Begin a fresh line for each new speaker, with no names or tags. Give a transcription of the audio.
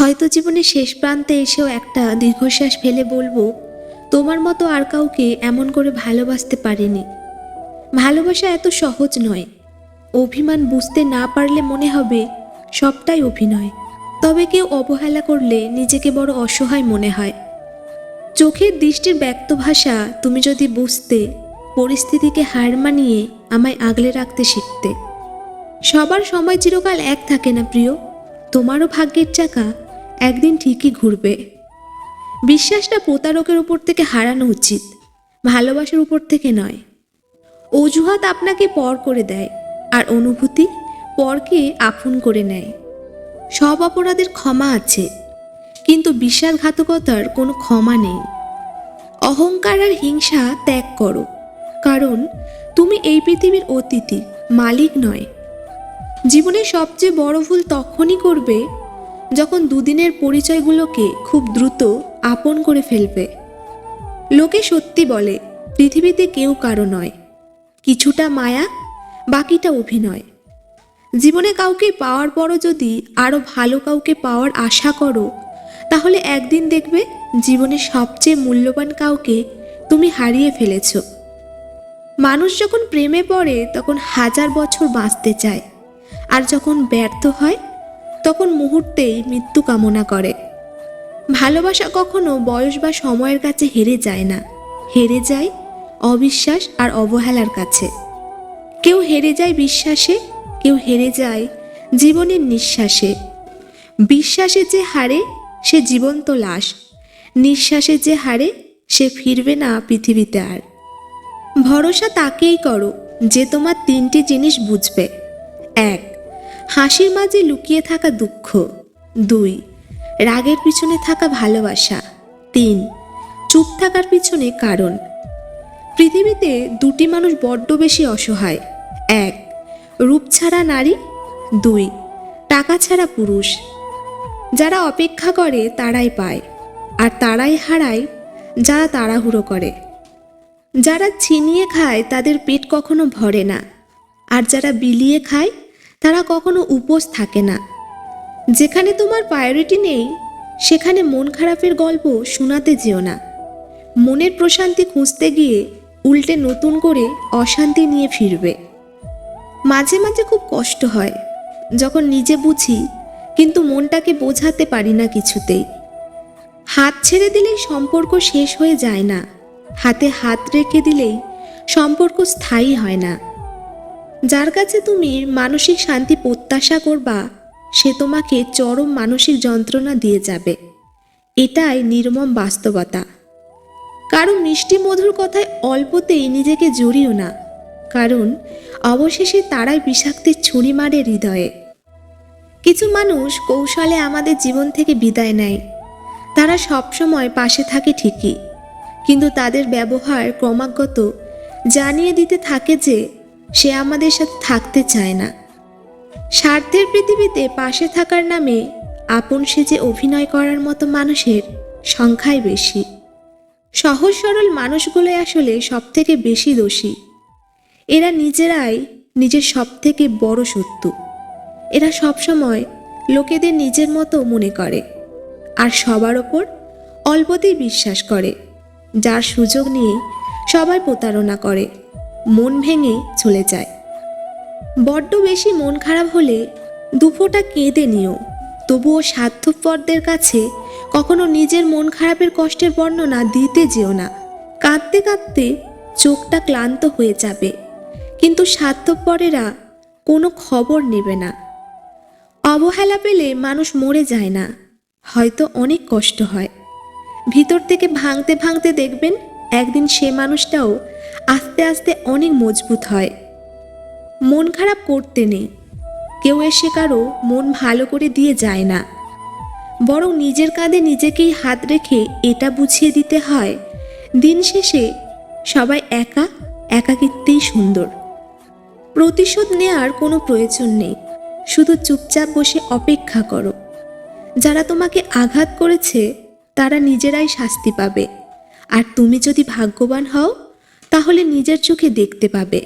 হয়তো জীবনের শেষ প্রান্তে এসেও একটা দীর্ঘশ্বাস ফেলে বলবো, তোমার মতো আর কাউকে এমন করে ভালোবাসতে পারিনি। ভালোবাসা এত সহজ নয়। অভিমান বুঝতে না পারলে মনে হবে সবটাই অভিনয়। তবে কেউ অবহেলা করলে নিজেকে বড় অসহায় মনে হয়। চোখের দৃষ্টির ব্যক্ত ভাষা তুমি যদি বুঝতে, পরিস্থিতিকে হার মানিয়ে আমায় আগলে রাখতে শিখতে। সবার সময় চিরকাল এক থাকে না প্রিয়, তোমারও ভাগ্যের চাকা একদিন ঠিকই ঘুরবে। বিশ্বাসটা প্রতারকের উপর থেকে হারানো উচিত, ভালোবাসার উপর থেকে নয়। অজুহাত আপনাকে পর করে দেয়, আর অনুভূতি পরকে আপন করে নেয়। সব অপরাধের ক্ষমা আছে, কিন্তু বিশ্বাসঘাতকতার কোনো ক্ষমা নেই। অহংকার আর হিংসা ত্যাগ করো, কারণ তুমি এই পৃথিবীর অতিথি, মালিক নয়। জীবনের সবচেয়ে বড় ভুল তখনই করবে যখন দুদিনের পরিচয়গুলোকে খুব দ্রুত আপন করে ফেলবে। লোকে সত্যি বলে, পৃথিবীতে কেউ কারো নয়, কিছুটা মায়া, বাকিটা অভিনয়। জীবনে কাউকে পাওয়ার পরও যদি আরও ভালো কাউকে পাওয়ার আশা করো, তাহলে একদিন দেখবে জীবনের সবচেয়ে মূল্যবান কাউকে তুমি হারিয়ে ফেলেছ। মানুষ যখন প্রেমে পড়ে তখন 1000 বছর বাঁচতে চায়, আর যখন ব্যর্থ হয় তখন মুহূর্তেই মৃত্যু কামনা করে। ভালোবাসা কখনো বয়স বা সময়ের কাছে হেরে যায় না, হেরে যায় অবিশ্বাস আর অবহেলার কাছে। কেউ হেরে যায় বিশ্বাসে, কেউ হেরে যায় জীবনের নিঃশ্বাসে। বিশ্বাসে যে হারে সে জীবন্ত লাশ, নিঃশ্বাসে যে হারে সে ফিরবে না পৃথিবীতে আর। ভরসা তাকেই করো যে তোমার 3টি জিনিস বুঝবে। 1. হাসির মাঝে লুকিয়ে থাকা দুঃখ। 2. রাগের পিছনে থাকা ভালোবাসা। 3. চুপ থাকার পিছনে কারণ। পৃথিবীতে 2টি মানুষ বড্ড বেশি অসহায়। 1. রূপ ছাড়া নারী। 2. টাকা ছাড়া পুরুষ। যারা অপেক্ষা করে তারাই পায়, আর তারাই হারায় যারা তাড়াহুড়ো করে। যারা ছিনিয়ে খায় তাদের পেট কখনো ভরে না, আর যারা বিলিয়ে খায় তারা কখনো উপোস থাকে না। যেখানে তোমার প্রায়োরিটি নেই, সেখানে মন খারাপের গল্প শোনাতে যেও না। মনের প্রশান্তি খুঁজতে গিয়ে উল্টে নতুন করে অশান্তি নিয়ে ফিরবে। মাঝে মাঝে খুব কষ্ট হয় যখন নিজে বুঝি, কিন্তু মনটাকে বোঝাতে পারি না কিছুতেই। হাত ছেড়ে দিলেই সম্পর্ক শেষ হয়ে যায় না, হাতে হাত রেখে দিলেই সম্পর্ক স্থায়ী হয় না। যার কাছে তুমি মানসিক শান্তি প্রত্যাশা করবা, সে তোমাকে চরম মানসিক যন্ত্রণা দিয়ে যাবে। এটাই নির্মম বাস্তবতা। কারো মিষ্টি মধুর কথায় অল্পতেই নিজেকে জড়িও না, কারণ অবশেষে তারাই বিষাক্তের ছুরি মারে হৃদয়ে। কিছু মানুষ কৌশলে আমাদের জীবন থেকে বিদায় নেয়। তারা সবসময় পাশে থাকে ঠিকই, কিন্তু তাদের ব্যবহার ক্রমাগত জানিয়ে দিতে থাকে যে সে আমাদের সাথে থাকতে চায় না। স্বার্থের পৃথিবীতে পাশে থাকার নামে আপন সেজে অভিনয় করার মতো মানুষের সংখ্যাই বেশি। সহজ সরল মানুষগুলোই আসলে সবথেকে বেশি দোষী। এরা নিজেরাই নিজের সবথেকে বড় শত্রু। এরা সবসময় লোকেদের নিজের মতো মনে করে, আর সবার ওপর অল্পতেই বিশ্বাস করে। যার সুযোগ নিয়ে সবাই প্রতারণা করে, মন ভেঙে চলে যায়। বড্ড বেশি মন খারাপ হলে দুফোঁটা কেঁদে নিও, তবুও স্বার্থপরদের কাছে কখনো নিজের মন খারাপের কষ্টের বর্ণনা দিতে যেও না। কাঁদতে কাঁদতে চোখটা ক্লান্ত হয়ে যাবে, কিন্তু স্বার্থপরেরা কোনো খবর নেবে না। অবহেলা পেলে মানুষ মরে যায় না, হয়তো অনেক কষ্ট হয়। ভিতর থেকে ভাঙতে ভাঙতে দেখবেন একদিন সে মানুষটাও আস্তে আস্তে অনেক মজবুত হয়। মন খারাপ করতে নেই, কেউ এসে কারো মন ভালো করে দিয়ে যায় না, বরং নিজের কাঁধে নিজেকেই হাত রেখে এটা বুঝিয়ে দিতে হয়, দিন শেষে সবাই একা, একাকিত্বেই সুন্দর। প্রতিশোধ নেওয়ার কোনো প্রয়োজন নেই, শুধু চুপচাপ বসে অপেক্ষা করো। যারা তোমাকে আঘাত করেছে তারা নিজেরাই শাস্তি পাবে, আর তুমি যদি ভাগ্যবান হও তাহলে নিজের চোখে দেখতে পাবে।